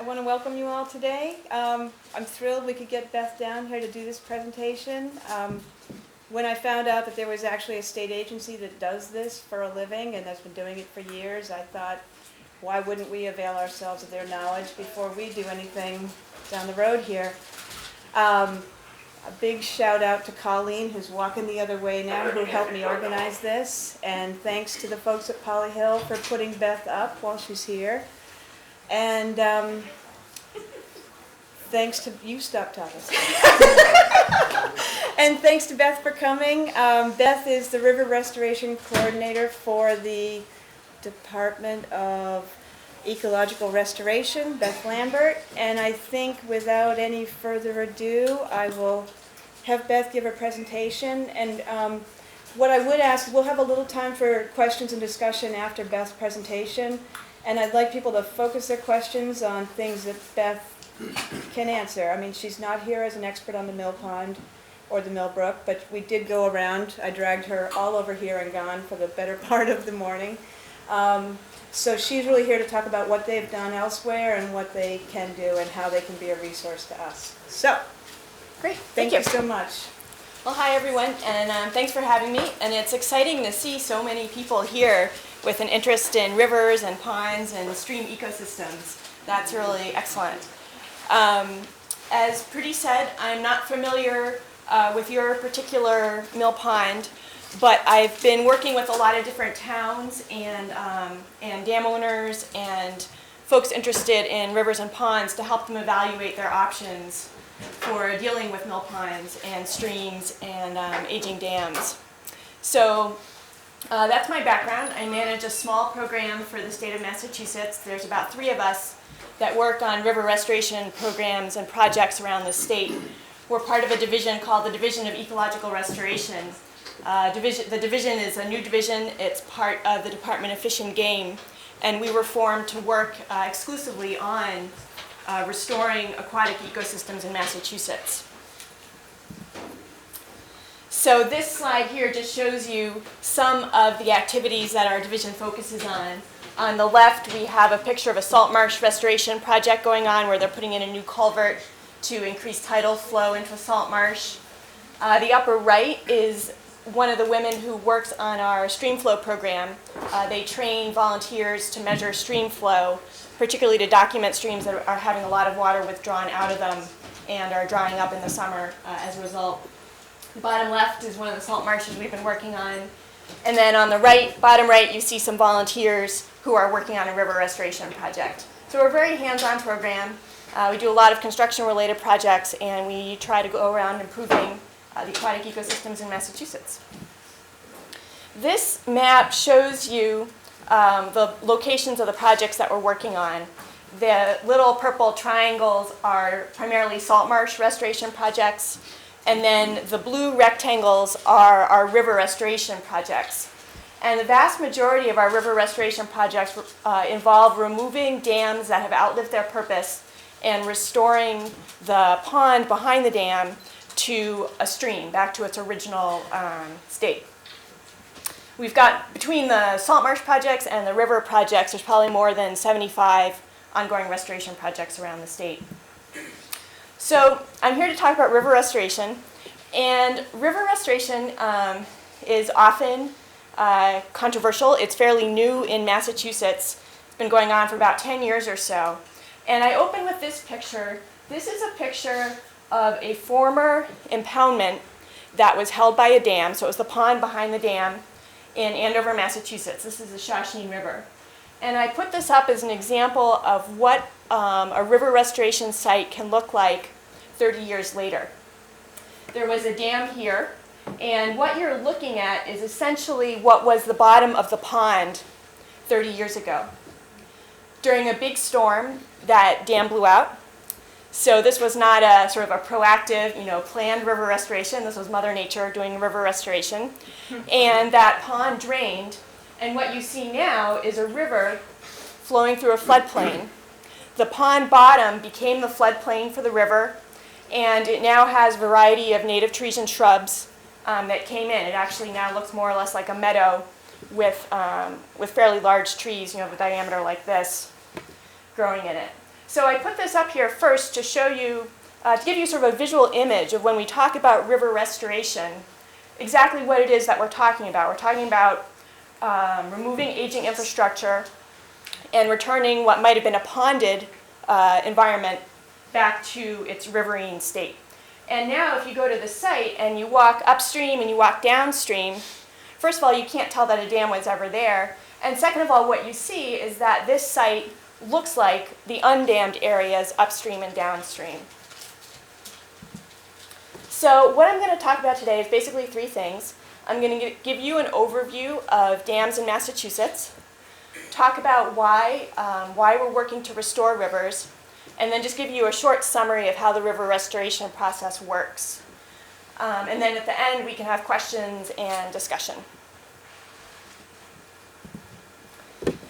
want to welcome you all today. I'm thrilled we could get Beth down here to do this presentation. When I found out that there was actually a state agency that does this for a living and that's been doing it for years, I thought, why wouldn't we avail ourselves of their knowledge before we do anything down the road here? A big shout out to Colleen, who's walking the other way now, who helped me organize this. And thanks to the folks at Poly Hill for putting Beth up while she's here. And thanks to, you stop talking. And thanks to Beth for coming. Beth is the River Restoration Coordinator for the Department of Ecological Restoration, Beth Lambert. And I think without any further ado, I will have Beth give a presentation. And what I would ask, we'll have a little time for questions and discussion after Beth's presentation. And I'd like people to focus their questions on things that Beth can answer. I mean, she's not here as an expert on the mill pond or the mill brook, but we did go around. I dragged her all over here and gone for the better part of the morning. So she's really here to talk about what they've done elsewhere and what they can do and how they can be a resource to us. So, great. Thank you so much. Well, hi everyone, and thanks for having me. And it's exciting to see so many people here with an interest in rivers and ponds and stream ecosystems. That's really excellent. As Prudy said, I'm not familiar with your particular mill pond, but I've been working with a lot of different towns and dam owners and folks interested in rivers and ponds to help them evaluate their options for dealing with mill ponds and streams and aging dams. So that's my background. I manage a small program for the state of Massachusetts. There's about 3 of us that work on river restoration programs and projects around the state. We're part of a division called the Division of Ecological Restoration. The division is a new division. It's part of the Department of Fish and Game, and we were formed to work exclusively on restoring aquatic ecosystems in Massachusetts. So this slide here just shows you some of the activities that our division focuses on. On the left, we have a picture of a salt marsh restoration project going on where they're putting in a new culvert to increase tidal flow into a salt marsh. The upper right is one of the women who works on our stream flow program. They train volunteers to measure stream flow, particularly to document streams that are having a lot of water withdrawn out of them and are drying up in the summer as a result. The bottom left is one of the salt marshes we've been working on. And then on the right, bottom right, you see some volunteers who are working on a river restoration project. So we're a very hands-on program. We do a lot of construction-related projects, and we try to go around improving the aquatic ecosystems in Massachusetts. This map shows you the locations of the projects that we're working on. The little purple triangles are primarily salt marsh restoration projects, and then the blue rectangles are our river restoration projects. And the vast majority of our river restoration projects involve removing dams that have outlived their purpose and restoring the pond behind the dam to a stream, back to its original state. We've got, between the salt marsh projects and the river projects, there's probably more than 75 ongoing restoration projects around the state. So I'm here to talk about river restoration. And river restoration is often controversial. It's fairly new in Massachusetts. It's been going on for about 10 years or so. And I open with this picture. This is a picture of a former impoundment that was held by a dam. So it was the pond behind the dam in Andover, Massachusetts. This is the Shawshene River. And I put this up as an example of what a river restoration site can look like 30 years later. There was a dam here, and what you're looking at is essentially what was the bottom of the pond 30 years ago. During a big storm, that dam blew out. So this was not a sort of a proactive, planned river restoration. This was Mother Nature doing river restoration. And that pond drained, and what you see now is a river flowing through a floodplain. The pond bottom became the floodplain for the river, and it now has a variety of native trees and shrubs that came in. It actually now looks more or less like a meadow with fairly large trees, of a diameter like this, growing in it. So I put this up here first to show you, to give you sort of a visual image of when we talk about river restoration, exactly what it is that we're talking about. We're talking about removing aging infrastructure and returning what might have been a ponded environment back to its riverine state. And now if you go to the site and you walk upstream and you walk downstream, first of all, you can't tell that a dam was ever there. And second of all, what you see is that this site looks like the undammed areas upstream and downstream. So what I'm going to talk about today is basically three things. I'm going to give you an overview of dams in Massachusetts, talk about why we're working to restore rivers, and then just give you a short summary of how the river restoration process works. And then at the end, we can have questions and discussion.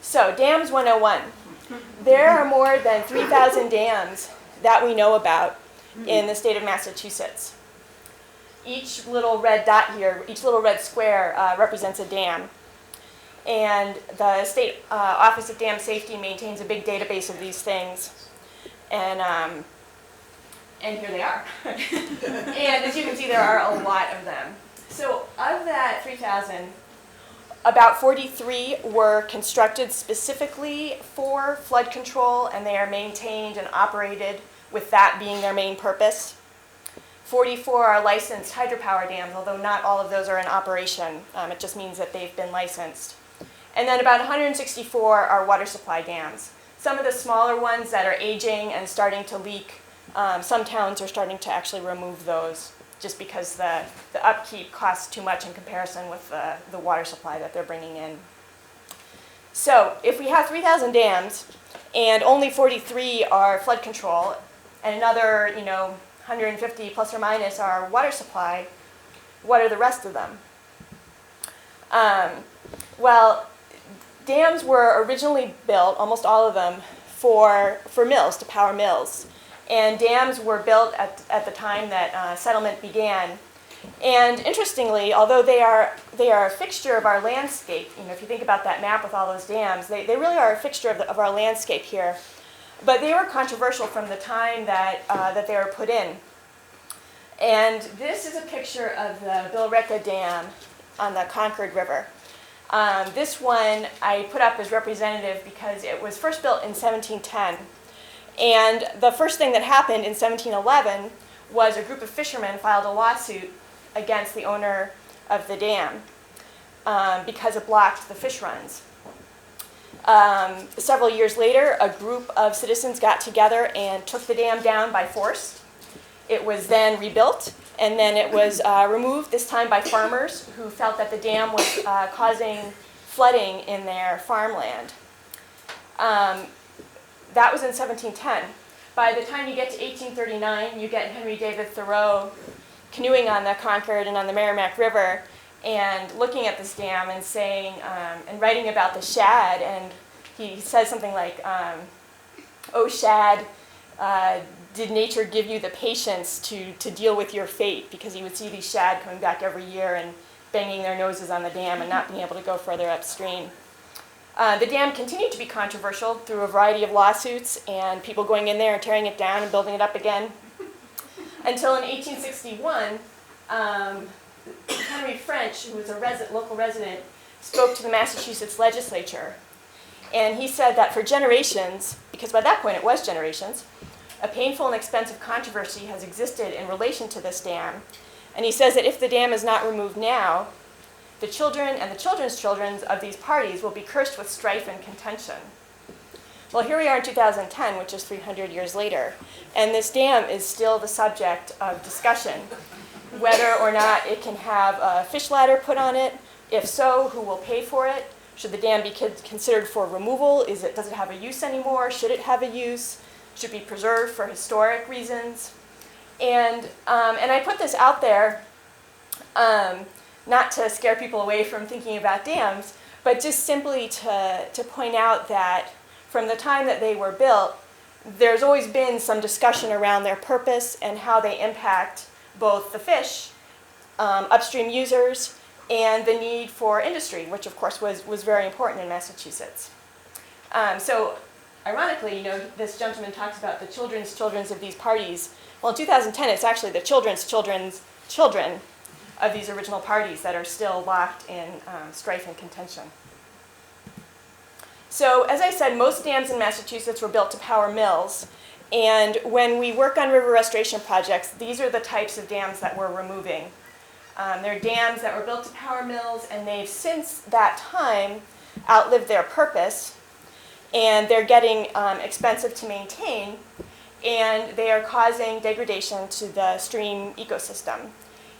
So, Dams 101. There are more than 3,000 dams that we know about in the state of Massachusetts. Each little red dot here, each little red square represents a dam. And the State Office of Dam Safety maintains a big database of these things. And here they are. And as you can see, there are a lot of them. So of that 3,000, about 43 were constructed specifically for flood control, and they are maintained and operated with that being their main purpose. 44 are licensed hydropower dams, although not all of those are in operation. It just means that they've been licensed. And then about 164 are water supply dams. Some of the smaller ones that are aging and starting to leak, some towns are starting to actually remove those just because the upkeep costs too much in comparison with the water supply that they're bringing in. So if we have 3,000 dams and only 43 are flood control and another 150 plus or minus are water supply, what are the rest of them? Well, dams were originally built, almost all of them, for mills, to power mills. And dams were built at the time that settlement began. And interestingly, although they are a fixture of our landscape, if you think about that map with all those dams, they really are a fixture of our landscape here. But they were controversial from the time that they were put in. And this is a picture of the Billerica Dam on the Concord River. This one I put up as representative because it was first built in 1710. And the first thing that happened in 1711 was a group of fishermen filed a lawsuit against the owner of the dam because it blocked the fish runs. Several years later, a group of citizens got together and took the dam down by force. It was then rebuilt, and then it was removed, this time by farmers who felt that the dam was causing flooding in their farmland. That was in 1710. By the time you get to 1839, you get Henry David Thoreau canoeing on the Concord and on the Merrimack River and looking at this dam and saying, and writing about the shad, and he says something like, "Oh shad, did nature give you the patience to deal with your fate?" Because he would see these shad coming back every year and banging their noses on the dam and not being able to go further upstream. The dam continued to be controversial through a variety of lawsuits and people going in there and tearing it down and building it up again. Until in 1861, Henry French, who was a local resident, spoke to the Massachusetts legislature. And he said that for generations, because by that point it was generations, a painful and expensive controversy has existed in relation to this dam. And he says that if the dam is not removed now, the children and the children's children of these parties will be cursed with strife and contention. Well, here we are in 2010, which is 300 years later, and this dam is still the subject of discussion, whether or not it can have a fish ladder put on it. If so, who will pay for it? Should the dam be considered for removal? Does it have a use anymore? Should it have a use? Should it be preserved for historic reasons? And I put this out there not to scare people away from thinking about dams, but just simply to point out that from the time that they were built, there's always been some discussion around their purpose and how they impact both the fish, upstream users, and the need for industry, which of course was very important in Massachusetts. So ironically, this gentleman talks about the children's of these parties. Well, in 2010, it's actually the children's children of these original parties that are still locked in strife and contention. So, as I said, most dams in Massachusetts were built to power mills. And when we work on river restoration projects, these are the types of dams that we're removing. They're dams that were built to power mills, and they've since that time outlived their purpose, and they're getting expensive to maintain, and they are causing degradation to the stream ecosystem.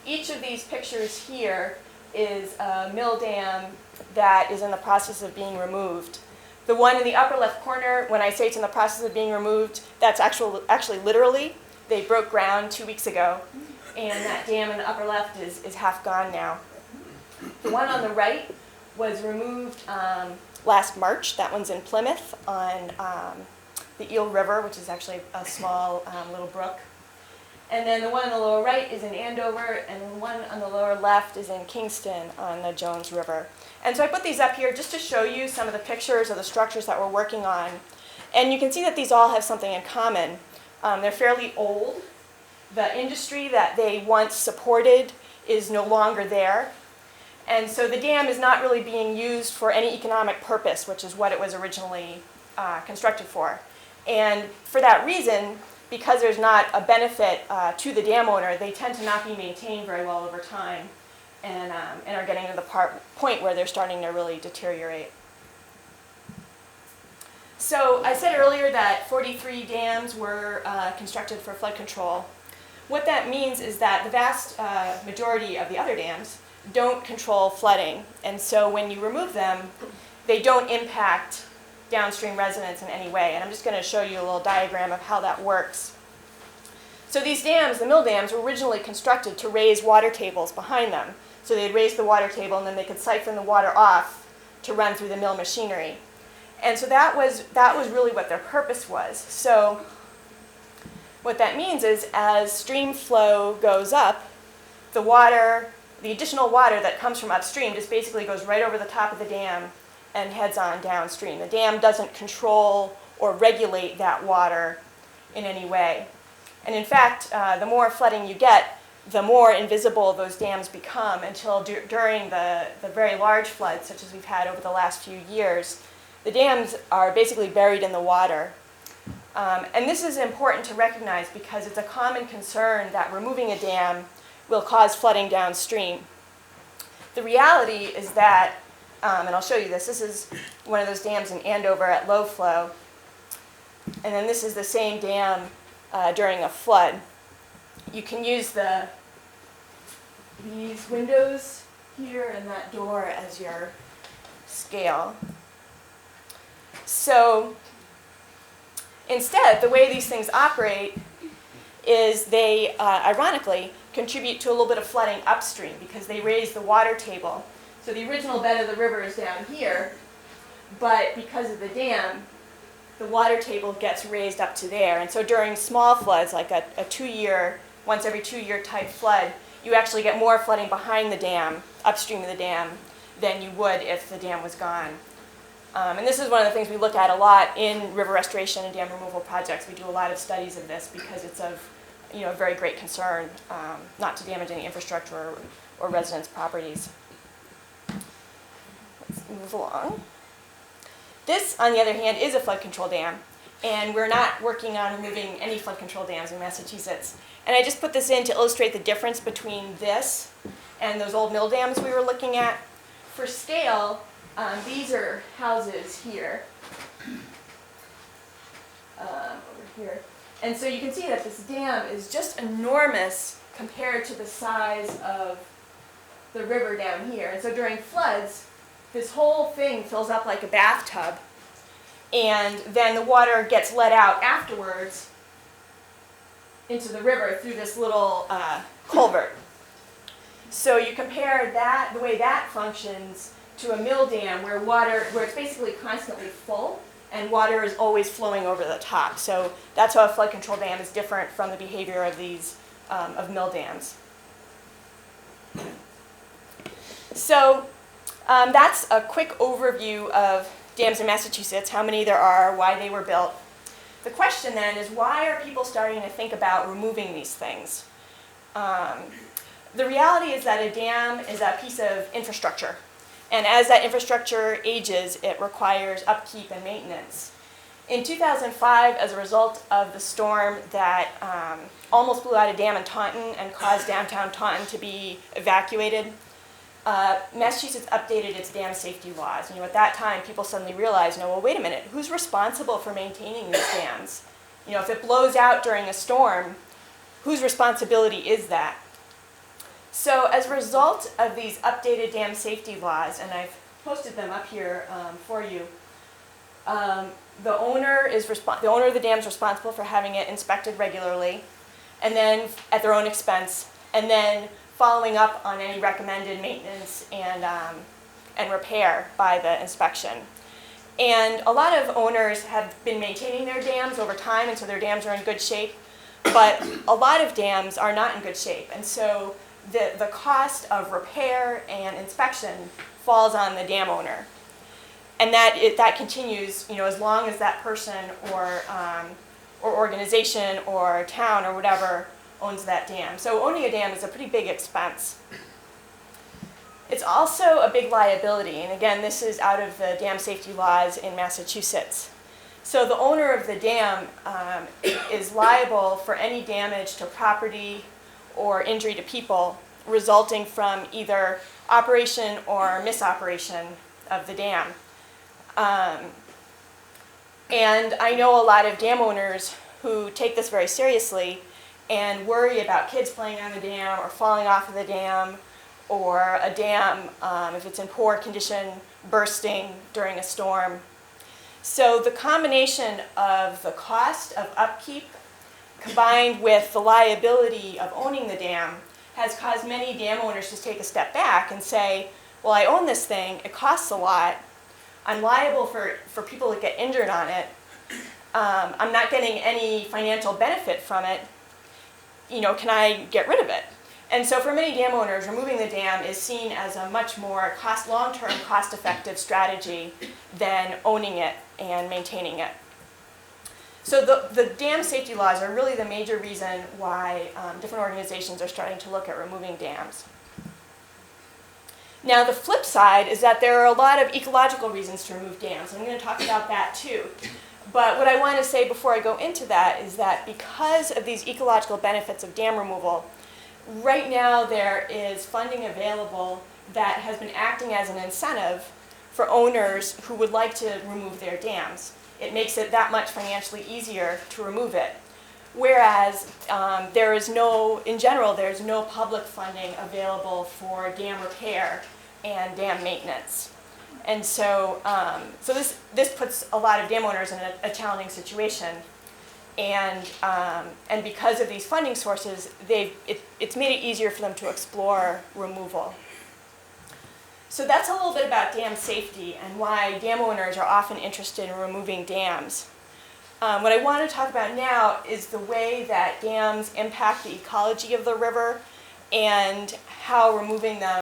Each of these pictures here is a mill dam that is in the process of being removed. The one in the upper left corner, when I say it's in the process of being removed, that's actually literally, they broke ground 2 weeks ago, and that dam in the upper left is half gone now. The one on the right was removed last March. That one's in Plymouth on the Eel River, which is actually a small little brook. And then the one on the lower right is in Andover, and the one on the lower left is in Kingston on the Jones River. And so I put these up here just to show you some of the pictures of the structures that we're working on. And you can see that these all have something in common. They're fairly old. The industry that they once supported is no longer there. And so the dam is not really being used for any economic purpose, which is what it was originally constructed for. And for that reason, because there's not a benefit to the dam owner, they tend to not be maintained very well over time, and are getting to the point where they're starting to really deteriorate. So I said earlier that 43 dams were constructed for flood control. What that means is that the vast majority of the other dams don't control flooding, and so when you remove them, they don't impact downstream residents in any way. And I'm just going to show you a little diagram of how that works. So these dams, the mill dams, were originally constructed to raise water tables behind them. So they'd raise the water table, and then they could siphon the water off to run through the mill machinery. And so that was really what their purpose was. So what that means is as stream flow goes up, the additional water that comes from upstream just basically goes right over the top of the dam and heads on downstream. The dam doesn't control or regulate that water in any way. And in fact, the more flooding you get, the more invisible those dams become until during the very large floods, such as we've had over the last few years, the dams are basically buried in the water. And this is important to recognize because it's a common concern that removing a dam will cause flooding downstream. The reality is that, and I'll show you this is one of those dams in Andover at low flow, and then this is the same dam during a flood. You can use these windows here and that door as your scale. So instead, the way these things operate is they, ironically, contribute to a little bit of flooding upstream because they raise the water table. So the original bed of the river is down here, but because of the dam, the water table gets raised up to there. And so during small floods, like a 2-year, once every 2-year type flood, you actually get more flooding behind the dam, upstream of the dam, than you would if the dam was gone. And this is one of the things we look at a lot in river restoration and dam removal projects. We do a lot of studies of this because it's of a very great concern not to damage any infrastructure or residents' properties. Let's move along. This, on the other hand, is a flood control dam, and we're not working on removing any flood control dams in Massachusetts. And I just put this in to illustrate the difference between this and those old mill dams we were looking at. For scale, these are houses here, over here. And so you can see that this dam is just enormous compared to the size of the river down here. And so during floods, this whole thing fills up like a bathtub, and then the water gets let out afterwards into the river through this little culvert. So you compare that, the way that functions, to a mill dam where it's basically constantly full and water is always flowing over the top. So that's how a flood control dam is different from the behavior of these of mill dams. So that's a quick overview of dams in Massachusetts, how many there are, why they were built. The question then is, why are people starting to think about removing these things? The reality is that a dam is a piece of infrastructure. And as that infrastructure ages, it requires upkeep and maintenance. In 2005, as a result of the storm that almost blew out a dam in Taunton and caused downtown Taunton to be evacuated, Massachusetts updated its dam safety laws. At that time, people suddenly realized, well, wait a minute, who's responsible for maintaining these dams? If it blows out during a storm, whose responsibility is that? So as a result of these updated dam safety laws, and I've posted them up here for you, the owner of the dam is responsible for having it inspected regularly, and then at their own expense, and then following up on any recommended maintenance and repair by the inspection. And a lot of owners have been maintaining their dams over time, and so their dams are in good shape, but a lot of dams are not in good shape, and so the cost of repair and inspection falls on the dam owner. And that continues, as long as that person or organization or town or whatever owns that dam. So owning a dam is a pretty big expense. It's also a big liability, and again, this is out of the dam safety laws in Massachusetts. So the owner of the dam is liable for any damage to property or injury to people resulting from either operation or misoperation of the dam. And I know a lot of dam owners who take this very seriously and worry about kids playing on the dam or falling off of the dam, or a dam, if it's in poor condition, bursting during a storm. So the combination of the cost of upkeep combined with the liability of owning the dam has caused many dam owners to take a step back and say, well, I own this thing, it costs a lot, I'm liable for people to get injured on it, I'm not getting any financial benefit from it, can I get rid of it? And so for many dam owners, removing the dam is seen as a much more long-term, cost-effective strategy than owning it and maintaining it. So the dam safety laws are really the major reason why different organizations are starting to look at removing dams. Now the flip side is that there are a lot of ecological reasons to remove dams. I'm going to talk about that too. But what I want to say before I go into that is that because of these ecological benefits of dam removal, right now there is funding available that has been acting as an incentive for owners who would like to remove their dams. It makes it that much financially easier to remove it. Whereas in general, there's no public funding available for dam repair and dam maintenance. And so, this puts a lot of dam owners in a challenging situation. And because of these funding sources, it's made it easier for them to explore removal. So that's a little bit about dam safety and why dam owners are often interested in removing dams. What I want to talk about now is the way that dams impact the ecology of the river and how removing them